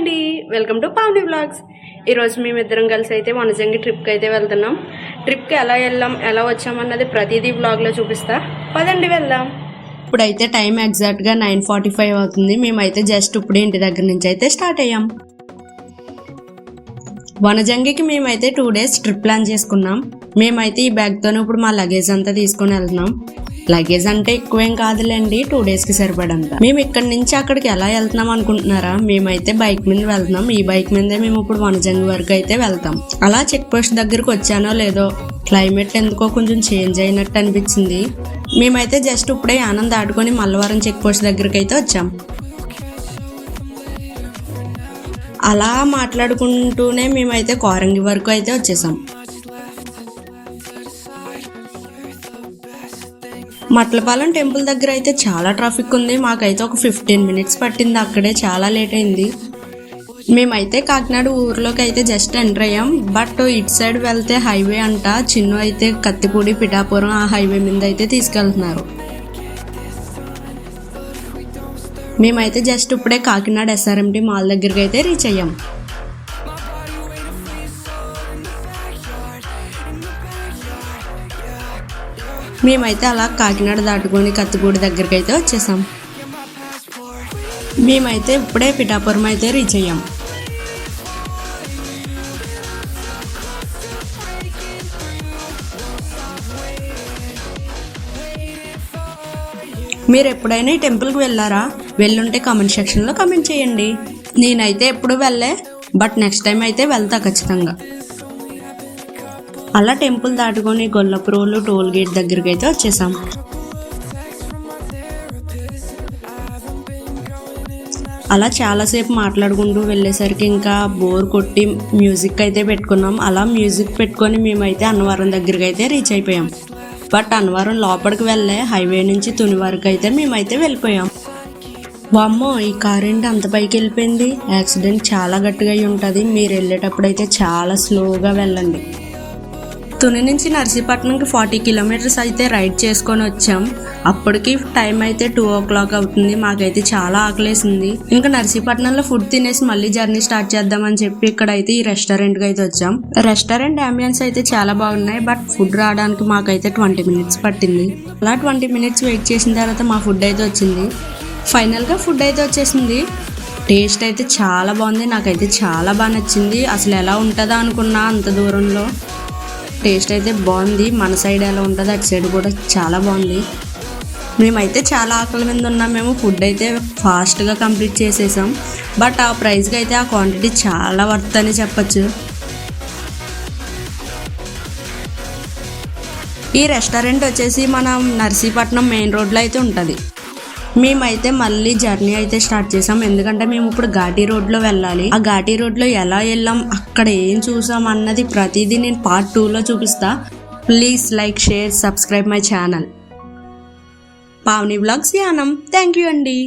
అండి, welcome to Pavani vlogs. ఈరోజు మేమిద్దరం కలిసి అయితే వనజంగి ట్రిప్కి అయితే వెళ్తున్నాం. ట్రిప్కి ఎలా వెళ్ళాం, ఎలా వచ్చామన్నది ప్రతిదీ వ్లాగ్లో చూపిస్తా. పదండి వెళ్దాం. ఇప్పుడైతే టైం ఎగ్జాక్ట్గా 9:45 అవుతుంది. మేమైతే జస్ట్ ఇప్పుడే ఇంటి దగ్గర నుంచి అయితే స్టార్ట్ అయ్యాం. వనజంగికి మేమైతే 2 days ట్రిప్ ప్లాన్ చేసుకున్నాం. మేమైతే ఈ బ్యాగ్తోనే ఇప్పుడు మా లగేజ్ అంతా తీసుకొని వెళ్తున్నాం. లగేజ్ అంటే ఎక్కువేం కాదులేండి, 2 daysకి సరిపడంతా. మేము ఇక్కడి నుంచి అక్కడికి ఎలా వెళ్తున్నాం అనుకుంటున్నారా? మేమైతే బైక్ మీద వెళ్తున్నాం. ఈ బైక్ మీదే మేము ఇప్పుడు వనజంగి వరకు అయితే వెళ్తాం. అలా చెక్ పోస్ట్ దగ్గరకు వచ్చానో లేదో క్లైమేట్ ఎందుకో కొంచెం చేంజ్ అయినట్టు అనిపించింది. మేమైతే జస్ట్ ఇప్పుడే ఆనంద్ దాటుకొని మల్లవరం చెక్ పోస్ట్ దగ్గరికి అయితే వచ్చాం. అలా మాట్లాడుకుంటూనే మేమైతే కోరంగి వరకు అయితే వచ్చేసాం. మట్లపాలెం టెంపుల్ దగ్గర అయితే చాలా ట్రాఫిక్ ఉంది. మాకైతే ఒక 15 minutes పట్టింది, అక్కడే చాలా లేట్ అయింది. మేమైతే కాకినాడ ఊర్లోకి అయితే జస్ట్ ఎంటర్ అయ్యాం. బట్ ఇటు సైడ్ వెళ్తే హైవే అంట, చిన్ను అయితే కత్తిపూడి పిఠాపురం ఆ హైవే మీద అయితే తీసుకెళ్తున్నారు. మేమైతే జస్ట్ ఇప్పుడే కాకినాడ SRMT మాల్ దగ్గరికి అయితే రీచ్ అయ్యాం. మేమైతే అలా కాకినాడ దాటుకొని కత్తిపూడి దగ్గరికి అయితే వచ్చేసాం. మేమైతే ఇప్పుడే పిఠాపురం అయితే రీచ్ అయ్యాం. మీరు ఎప్పుడైనా ఈ టెంపుల్కి వెళ్ళారా? వెళ్ళుంటే కామెంట్ సెక్షన్లో కామెంట్ చేయండి. నేనైతే ఎప్పుడు వెళ్ళే, బట్ నెక్స్ట్ టైం అయితే వెళ్తా ఖచ్చితంగా. అలా టెంపుల్ దాటుకొని గొల్లపురోలు టోల్ గేట్ దగ్గరికి అయితే వచ్చేసాం. అలా చాలాసేపు మాట్లాడుకుంటూ వెళ్ళేసరికి ఇంకా బోర్ కొట్టి మ్యూజిక్ అయితే పెట్టుకున్నాం. అలా మ్యూజిక్ పెట్టుకొని మేమైతే అన్నవరం దగ్గరికి అయితే రీచ్ అయిపోయాం. బట్ అన్నవరం లోపలికి వెళ్ళే హైవే నుంచి తుని వరకు అయితే మేమైతే వెళ్ళిపోయాం. వామ్మో, ఈ కార్ ఏంటి అంత పైకి వెళ్ళిపోయింది? యాక్సిడెంట్ చాలా గట్టిగా అయి ఉంటుంది. మీరు వెళ్ళేటప్పుడు అయితే చాలా స్లోగా వెళ్ళండి. తుని నుంచి నర్సీపట్నంకి 40 kilometers అయితే రైడ్ చేసుకొని వచ్చాం. అప్పటికి టైం అయితే 2 o'clock అవుతుంది. మాకైతే చాలా ఆకలేసింది. ఇంకా నర్సీపట్నంలో ఫుడ్ తినేసి మళ్ళీ జర్నీ స్టార్ట్ చేద్దామని చెప్పి ఇక్కడైతే ఈ రెస్టారెంట్కి అయితే వచ్చాం. రెస్టారెంట్ అంబియన్స్ అయితే చాలా బాగున్నాయి. బట్ ఫుడ్ రావడానికి మాకైతే 20 minutes పట్టింది. అలా 20 minutes వెయిట్ చేసిన తర్వాత మా ఫుడ్ అయితే వచ్చింది. ఫైనల్గా ఫుడ్ అయితే వచ్చేసింది. టేస్ట్ అయితే చాలా బాగుంది. నాకైతే చాలా బాగా నచ్చింది. అసలు ఎలా ఉంటుందా అనుకున్నా అంత దూరంలో. టేస్ట్ అయితే బాగుంది. మన సైడ్ ఎలా ఉంటుంది అటు సైడ్ కూడా చాలా బాగుంది. మేమైతే చాలా ఆకలి మీద ఉన్నాం. మేము ఫుడ్ అయితే ఫాస్ట్గా కంప్లీట్ చేసేసాం. బట్ ఆ ప్రైస్కి అయితే ఆ క్వాంటిటీ చాలా వర్త్ అని చెప్పచ్చు. ఈ రెస్టారెంట్ వచ్చేసి మనం నర్సీపట్నం మెయిన్ రోడ్లో అయితే ఉంటుంది. మేమైతే మళ్ళీ జర్నీ అయితే స్టార్ట్ చేసాం. ఎందుకంటే మేము ఇప్పుడు ఘాటీ రోడ్లో వెళ్ళాలి. ఆ ఘాటీ రోడ్లో ఎలా వెళ్ళాం, అక్కడ ఏం చూసాం అన్నది ప్రతిదీ నేను part 2లో చూపిస్తా. Please like, share, subscribe my channel Pavani vlogs Yanam. Thank you అండి.